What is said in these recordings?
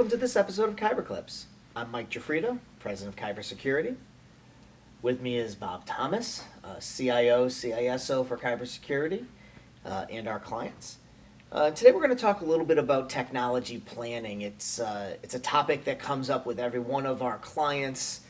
welcome to this episode of Kyber Clips. I'm Mike Giuffrida, president of Kyber Security. With me is Bob Thomas, CIO, CISO for Kyber Security, and our clients. Today we're going to talk a little bit about technology planning. It's a topic that comes up with every one of our clients,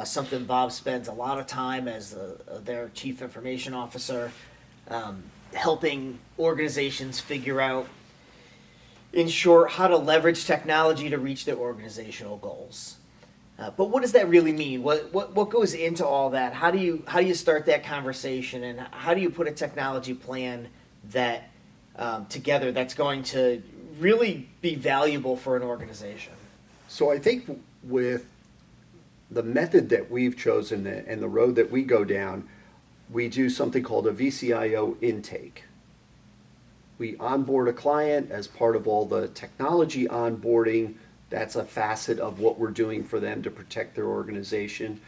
something Bob spends a lot of time as their chief information officer, helping organizations figure out, in short, how to leverage technology to reach their organizational goals. But what does that really mean? What goes into all that? How do you start that conversation, and how do you put a technology plan that together that's going to really be valuable for an organization? So I think with the method that we've chosen and the road that we go down, we do something called a VCIO intake. We onboard a client as part of all the technology onboarding. That's a facet of what we're doing for them to protect their organization.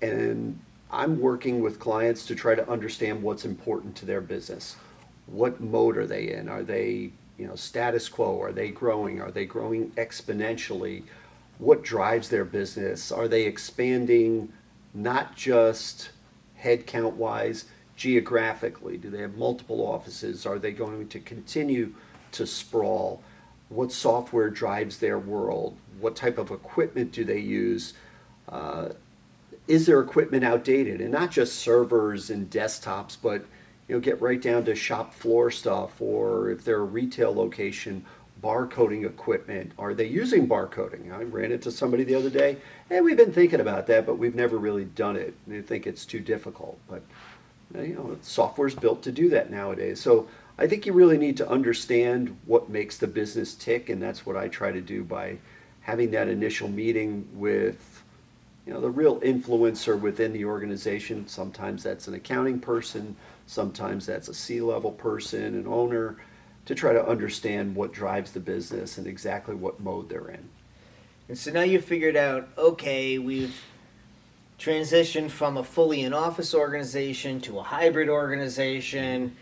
And I'm working with clients to try to understand what's important to their business. What mode are they in? Are they, status quo? Are they growing? Are they growing exponentially? What drives their business? Are they expanding not just headcount wise, geographically? Do they have multiple offices? Are they going to continue to sprawl? What software drives their world? What type of equipment do they use? Is their equipment outdated? And not just servers and desktops, but get right down to shop floor stuff, or if they're a retail location, barcoding equipment. Are they using barcoding? I ran into somebody the other day, and we've been thinking about that, but we've never really done it. They think it's too difficult, but software's built to do that nowadays. So I think you really need to understand what makes the business tick, and that's what I try to do by having that initial meeting with the real influencer within the organization. Sometimes that's an accounting person, sometimes that's a C-level person, an owner, to try to understand what drives the business and exactly what mode they're in. And so now you've figured out, okay, we've transitioned from a fully in-office organization to a hybrid organization.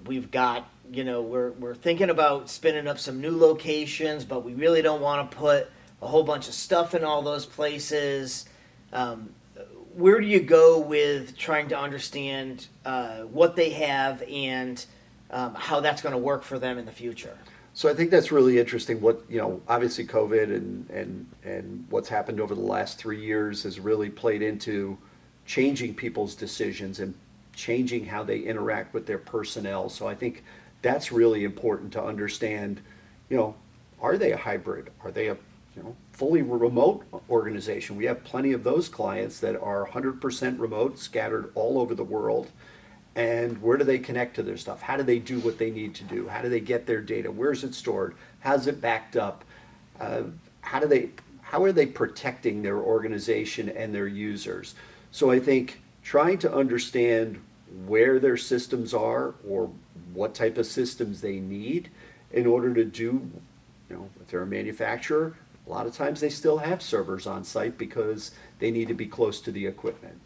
We've got, we're thinking about spinning up some new locations, but we really don't want to put a whole bunch of stuff in all those places. Where do you go with trying to understand what they have and how that's going to work for them in the future? So I think that's really interesting. What obviously COVID and what's happened over the last 3 years has really played into changing people's decisions and changing how they interact with their personnel. So I think that's really important to understand. Are they a hybrid? Are they a fully remote organization? We have plenty of those clients that are 100% remote, scattered all over the world. And where do they connect to their stuff? How do they do what they need to do? How do they get their data? Where's it stored? How's it backed up? How are they protecting their organization and their users? So I think trying to understand where their systems are or what type of systems they need in order to do, if they're a manufacturer, a lot of times they still have servers on site because they need to be close to the equipment.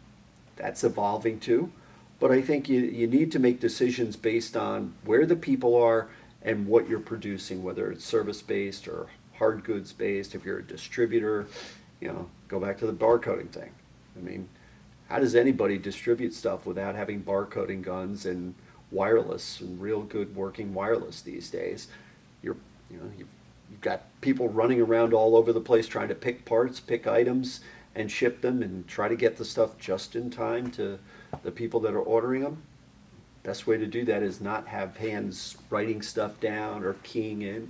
That's evolving too. But I think you need to make decisions based on where the people are and what you're producing, whether it's service-based or hard goods-based. If you're a distributor, go back to the barcoding thing. I mean, how does anybody distribute stuff without having barcoding guns and wireless and real good working wireless these days? You've got people running around all over the place trying to pick parts, pick items, and ship them and try to get the stuff just in time to the people that are ordering them. Best way to do that is not have hands writing stuff down or keying in,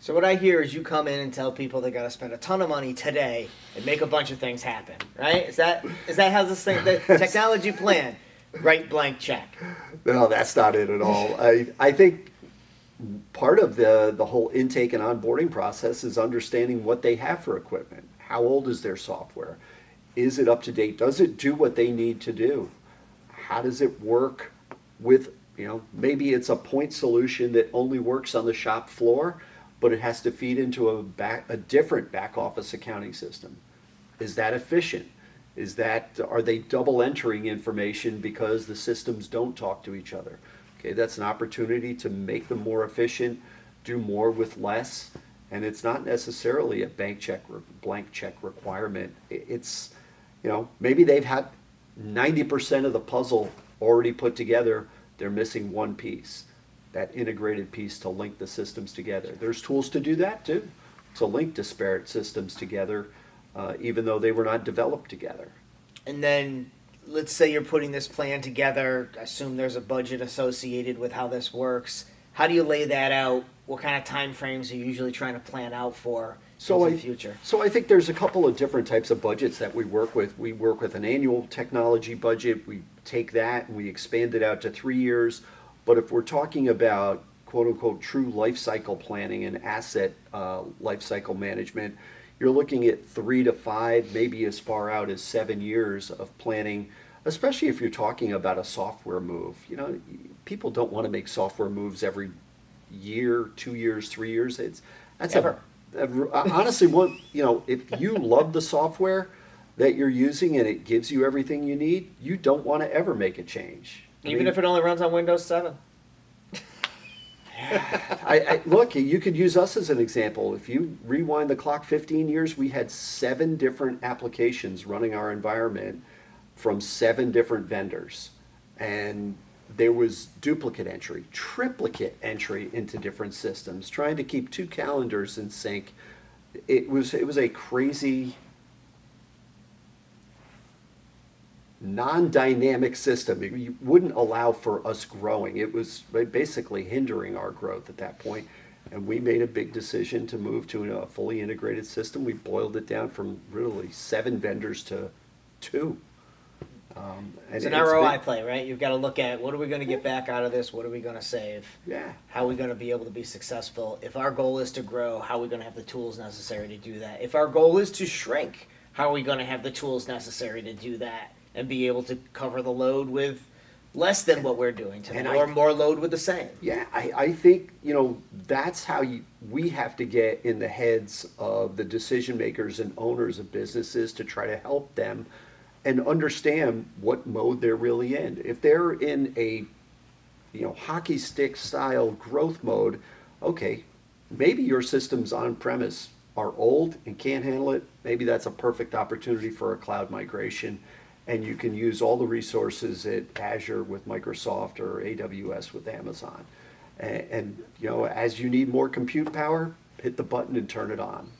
So what I hear is you come in and tell people they got to spend a ton of money today and make a bunch of things happen, right? Is that how this thing, the technology plan, write blank check? No, that's not it at all. I think part of the whole intake and onboarding process is understanding what they have for equipment. How old is their software? Is it up to date? Does it do what they need to do? How does it work with, maybe it's a point solution that only works on the shop floor, but it has to feed into a different back office accounting system. Is that efficient? Are they double entering information because the systems don't talk to each other? Okay, that's an opportunity to make them more efficient, do more with less, And it's not necessarily a blank check requirement. It's, maybe they've had 90% of the puzzle already put together. They're missing one piece, that integrated piece to link the systems together. There's tools to do that too, to link disparate systems together, even though they were not developed together. And then let's say you're putting this plan together. Assume there's a budget associated with how this works. How do you lay that out? What kind of time frames are you usually trying to plan out for in the future? So I think there's a couple of different types of budgets that we work with. We work with an annual technology budget. We take that and we expand it out to 3 years. But if we're talking about quote unquote true life cycle planning and asset life cycle management, you're looking at 3 to 5, maybe as far out as 7 years of planning, especially if you're talking about a software move. People don't want to make software moves every year, 2 years, 3 years. That's Ever. Honestly, if you love the software that you're using and it gives you everything you need, you don't want to ever make a change. Even if it only runs on Windows 7. Look, you could use us as an example. If you rewind the clock 15 years, we had 7 different applications running our environment from 7 different vendors. And there was duplicate entry, triplicate entry into different systems, trying to keep 2 calendars in sync. It was a crazy, non-dynamic system. It wouldn't allow for us growing. It was basically hindering our growth at that point. And we made a big decision to move to a fully integrated system. We boiled it down from really 7 vendors to 2. It's an ROI play, right? You've got to look at what are we going to get back out of this? What are we going to save? Yeah. How are we going to be able to be successful? If our goal is to grow, how are we going to have the tools necessary to do that? If our goal is to shrink, how are we going to have the tools necessary to do that and be able to cover the load with less than what we're doing today, or more load with the same? Yeah, I think, that's how we have to get in the heads of the decision makers and owners of businesses to try to help them and understand what mode they're really in. If they're in a hockey stick style growth mode, okay, maybe your systems on premise are old and can't handle it. Maybe that's a perfect opportunity for a cloud migration, and you can use all the resources at Azure with Microsoft or AWS with Amazon. And as you need more compute power, hit the button and turn it on.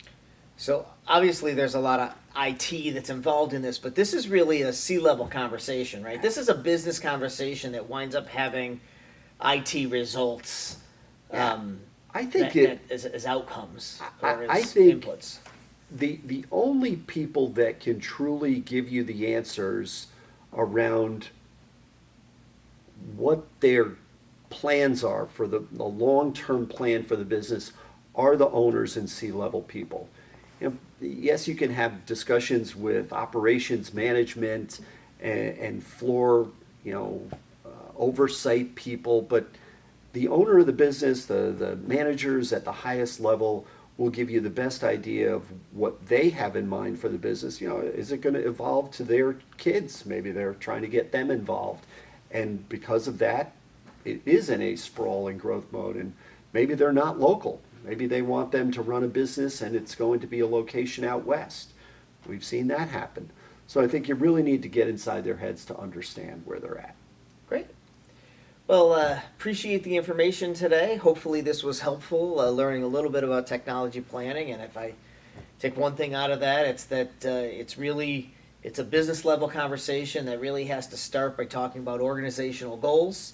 So obviously there's a lot of IT that's involved in this, but this is really a C-level conversation, right? This is a business conversation that winds up having IT results I think as outcomes I- or I as think- inputs. the only people that can truly give you the answers around what their plans are for the long-term plan for the business are the owners and C-level people. Yes, you can have discussions with operations management and floor, oversight people, but the owner of the business, the managers at the highest level will give you the best idea of what they have in mind for the business. Is it going to evolve to their kids? Maybe they're trying to get them involved. And because of that, it is in a sprawling growth mode. And maybe they're not local. Maybe they want them to run a business and it's going to be a location out west. We've seen that happen. So I think you really need to get inside their heads to understand where they're at. Great. Well, appreciate the information today. Hopefully this was helpful, learning a little bit about technology planning. And if I take one thing out of that, it's that it's a business level conversation that really has to start by talking about organizational goals,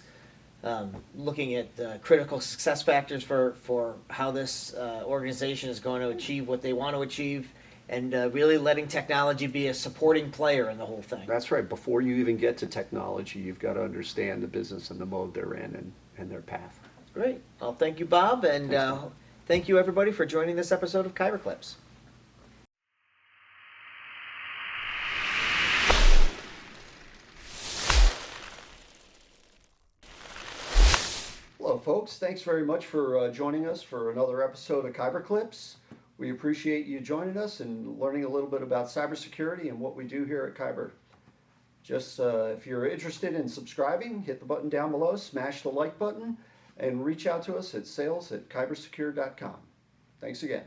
looking at critical success factors for how this organization is going to achieve what they want to achieve, and really letting technology be a supporting player in the whole thing. That's right. Before you even get to technology, you've got to understand the business and the mode they're in and their path. Great. Well, thank you, Bob, and thank you, everybody, for joining this episode of Kyber Clips. Hello, folks. Thanks very much for joining us for another episode of Kyber Clips. We appreciate you joining us and learning a little bit about cybersecurity and what we do here at Kyber. Just if you're interested in subscribing, hit the button down below, smash the like button, and reach out to us at sales@kybersecure.com. Thanks again.